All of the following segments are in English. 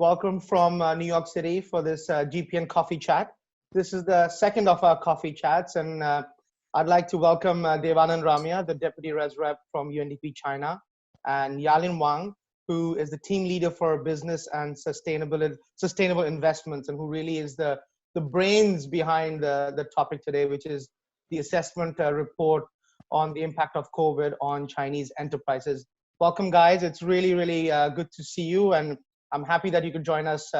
Welcome from New York City for this GPN coffee chat. This is the second of our coffee chats, and I'd like to welcome Devanand Ramya, the Deputy Res Rep from UNDP China, and Yalin Wang, who is the team leader for business and sustainable investments, and who really is the brains behind the topic today, which is the assessment report on the impact of COVID on Chinese enterprises. Welcome, guys. It's really, really good to see you, and I'm happy that you could join us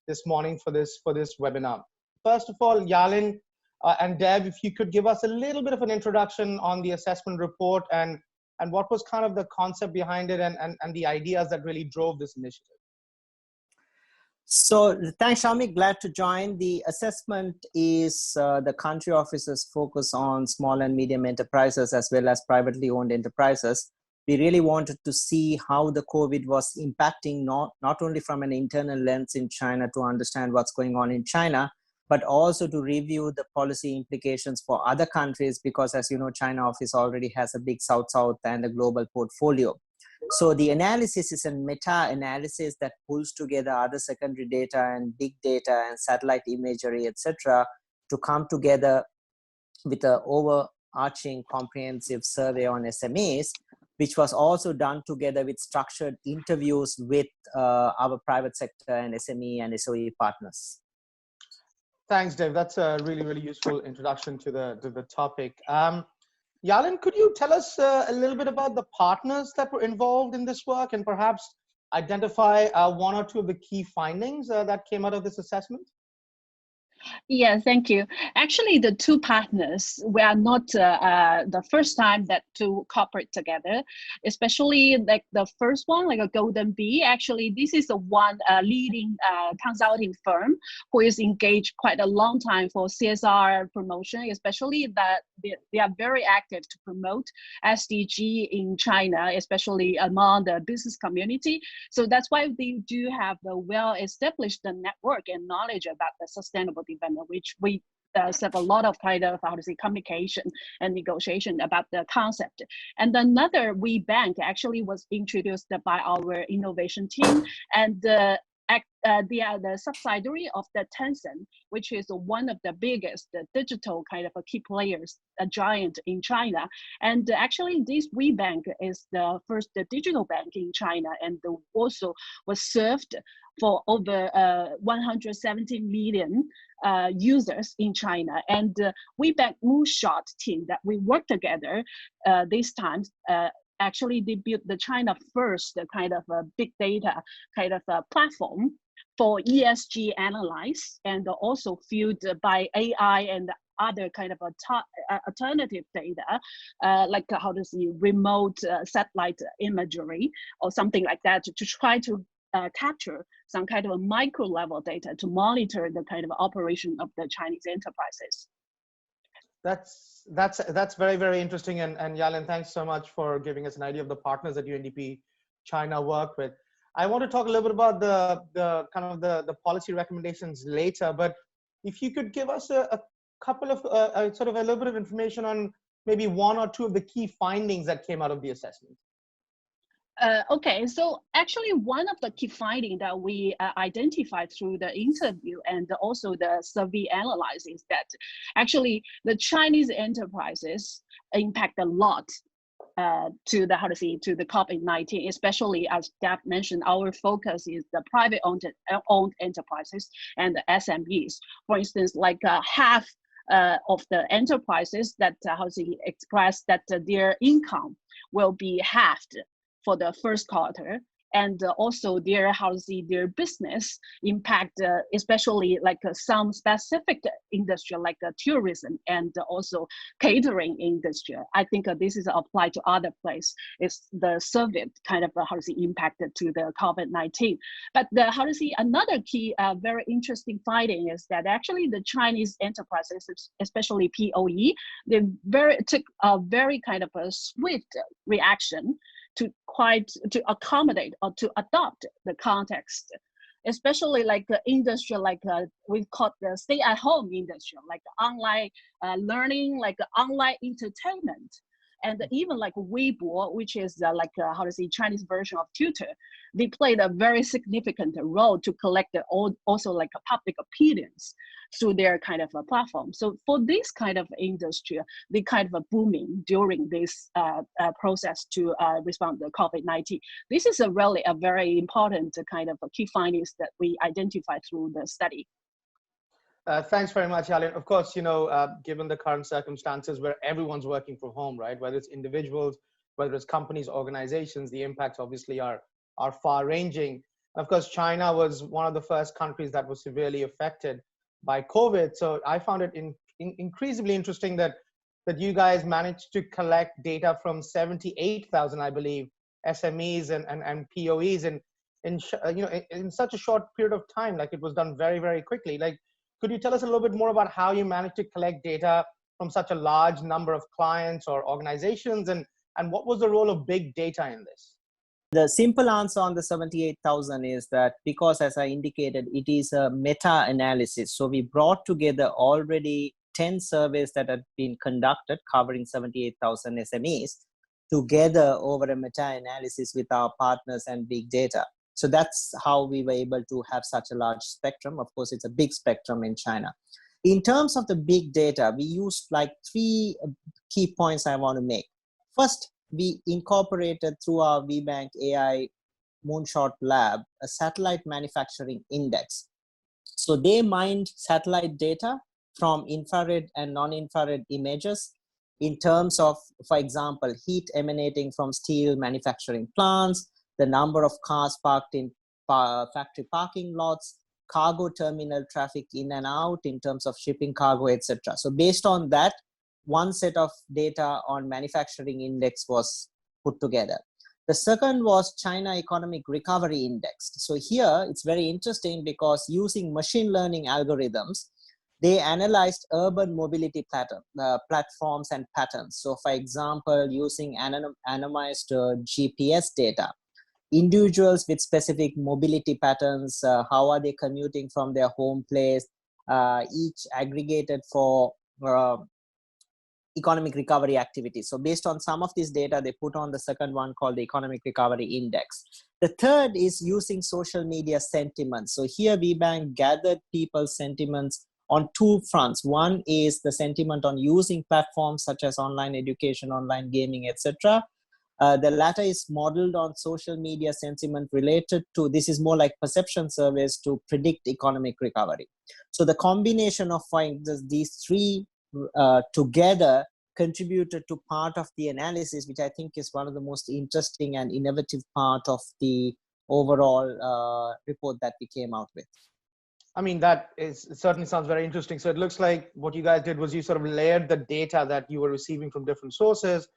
this morning for this webinar. First of all, Yalin and Deb, if you could give us a little bit of an introduction on the assessment report and what was kind of the concept behind it and the ideas that really drove this initiative. So thanks, Shami. Glad to join. The assessment is the country office's focus on small and medium enterprises as well as privately owned enterprises. We really wanted to see how the COVID was impacting not only from an internal lens in China to understand what's going on in China, but also to review the policy implications for other countries, because as you know, China office already has a big South-South and a global portfolio. So the analysis is a meta-analysis that pulls together other secondary data and big data and satellite imagery, etc., to come together with an overarching comprehensive survey on SMEs, which was also done together with structured interviews with our private sector and SME and SOE partners. Thanks, Dave. That's a really, really useful introduction to the topic. Yalin, could you tell us a little bit about the partners that were involved in this work and perhaps identify one or two of the key findings that came out of this assessment? Yeah, thank you. Actually, the two partners were not the first time that to cooperate together, especially like the first one, like a Golden Bee. Actually, this is the one leading consulting firm who is engaged quite a long time for CSR promotion, especially that they are very active to promote SDG in China, especially among the business community. So that's why they do have a well-established network and knowledge about the sustainable development, which we have a lot of kind of communication and negotiation about the concept. And another WeBank actually was introduced by our innovation team, and they are the subsidiary of the Tencent, which is one of the biggest digital kind of key players, a giant in China. And actually, this WeBank is the first digital bank in China, and also was served for over 170 million users in China. And WeBank Moonshot team that we work together this time, actually they built the China first kind of a big data kind of a platform for ESG analyze, and also fueled by AI and other kind of alternative data, like remote satellite imagery or something like that, to try to capture some kind of a micro level data to monitor the kind of operation of the Chinese enterprises. That's very, very interesting. And Yalin, thanks so much for giving us an idea of the partners that UNDP China work with. I want to talk a little bit about the policy recommendations later, but if you could give us a couple of sort of a little bit of information on maybe one or two of the key findings that came out of the assessment. Okay, so actually one of the key findings that we identified through the interview and also the survey analysis that actually the Chinese enterprises impact a lot to the COVID-19, especially as Deb mentioned, our focus is the private owned enterprises and the SMEs. For instance, like half of the enterprises that express that their income will be halved for the first quarter, and also their business impact, especially like some specific industry like tourism and also catering industry. I think this is applied to other places. It's the survey kind of impacted to the COVID-19. But another key very interesting finding is that actually the Chinese enterprises, especially POE, they took a very kind of a swift reaction to accommodate or to adopt the context, especially like industry, like we call the stay-at-home industry, like online learning, like online entertainment. And even like Weibo, which is how to say Chinese version of Twitter, they played a very significant role to collect also like a public opinions through their kind of a platform. So for this kind of industry, they kind of booming during this process to respond to COVID-19. This is really a very important kind of key findings that we identified through the study. Thanks very much, Alan. Of course, given the current circumstances where everyone's working from home, right? Whether it's individuals, whether it's companies, organizations, the impacts obviously are far-ranging. Of course, China was one of the first countries that was severely affected by COVID. So I found it increasingly interesting that you guys managed to collect data from 78,000, I believe, SMEs and POEs in such a short period of time. Like, it was done very, very quickly. Like, could you tell us a little bit more about how you managed to collect data from such a large number of clients or organizations, and what was the role of big data in this? The simple answer on the 78,000 is that because, as I indicated, it is a meta-analysis. So we brought together already 10 surveys that had been conducted covering 78,000 SMEs together over a meta-analysis with our partners and big data. So that's how we were able to have such a large spectrum. Of course, it's a big spectrum in China. In terms of the big data, we used like 3 key points I want to make. First, we incorporated through our VBank AI Moonshot Lab a satellite manufacturing index. So they mined satellite data from infrared and non-infrared images in terms of, for example, heat emanating from steel manufacturing plants, the number of cars parked in factory parking lots, cargo terminal traffic in and out in terms of shipping cargo, etc. So based on that, one set of data on manufacturing index was put together. The second was China Economic Recovery Index. So here it's very interesting because using machine learning algorithms, they analyzed urban mobility platforms and patterns. So for example, using anonymized GPS data, individuals with specific mobility patterns, how are they commuting from their home place, each aggregated for economic recovery activities. So based on some of this data, they put on the second one called the Economic Recovery Index. The third is using social media sentiments. So here VBank gathered people's sentiments on 2 fronts. One is the sentiment on using platforms such as online education, online gaming, etc. The latter is modeled on social media sentiment related to, this is more like perception surveys to predict economic recovery. So the combination of these 3 together contributed to part of the analysis, which I think is one of the most interesting and innovative part of the overall report that we came out with. I mean, it certainly sounds very interesting. So it looks like what you guys did was you sort of layered the data that you were receiving from different sources,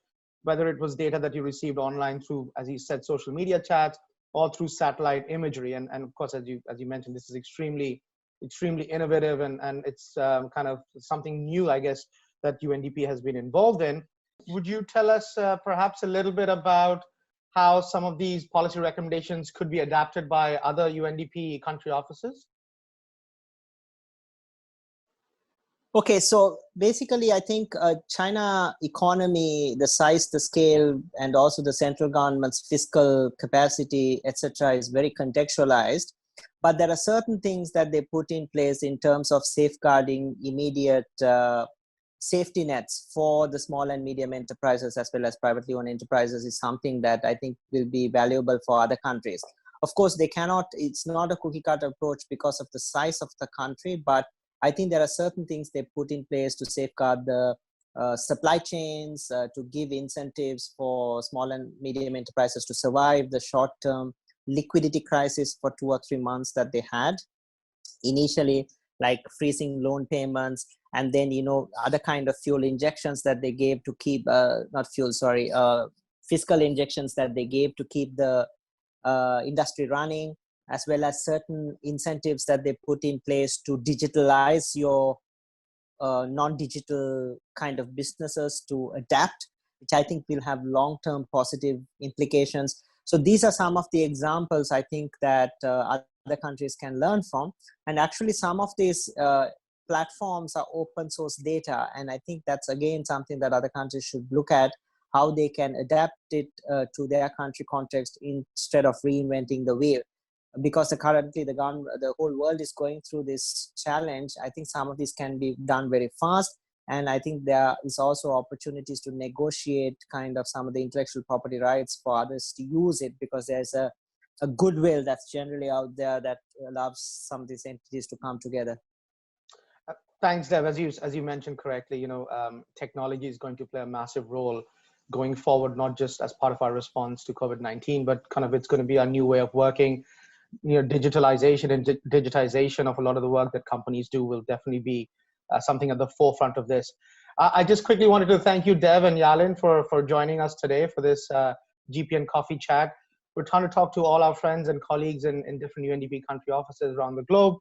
whether it was data that you received online through, as you said, social media chats, or through satellite imagery. And of course, as you mentioned, this is extremely innovative, and it's kind of something new, I guess, that UNDP has been involved in. Would you tell us perhaps a little bit about how some of these policy recommendations could be adapted by other UNDP country offices? Okay, so basically, I think China economy, the size, the scale, and also the central government's fiscal capacity, etc., is very contextualized. But there are certain things that they put in place in terms of safeguarding immediate safety nets for the small and medium enterprises as well as privately owned enterprises is something that I think will be valuable for other countries. Of course, it's not a cookie cutter approach because of the size of the country, but I think there are certain things they put in place to safeguard the supply chains, to give incentives for small and medium enterprises to survive the short-term liquidity crisis for 2 or 3 months that they had initially, like freezing loan payments, and then, other kind of fuel injections that they gave to keep, fiscal injections that they gave to keep the industry running, as well as certain incentives that they put in place to digitalize your non-digital kind of businesses to adapt, which I think will have long-term positive implications. So these are some of the examples I think that other countries can learn from. And actually some of these platforms are open source data. And I think that's again something that other countries should look at. how they can adapt it to their country context instead of reinventing the wheel. Because currently the whole world is going through this challenge, I think some of this can be done very fast. And I think there is also opportunities to negotiate kind of some of the intellectual property rights for others to use it, because there's a goodwill that's generally out there that allows some of these entities to come together. Thanks, Dev. As you mentioned correctly, technology is going to play a massive role going forward, not just as part of our response to COVID-19, but kind of it's going to be a new way of working. Digitalization and digitization of a lot of the work that companies do will definitely be something at the forefront of this. I just quickly wanted to thank you, Dev and Yalin, for joining us today for this GPN coffee chat. We're trying to talk to all our friends and colleagues in different UNDP country offices around the globe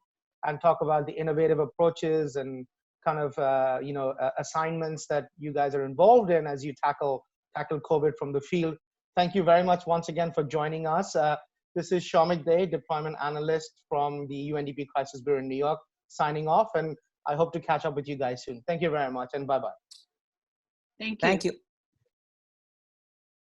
and talk about the innovative approaches and kind of assignments that you guys are involved in as you tackle COVID from the field. Thank you very much once again for joining us. This is Shamik Day, Deployment Analyst from the UNDP Crisis Bureau in New York, signing off, and I hope to catch up with you guys soon. Thank you very much, and bye-bye. Thank you. Thank you.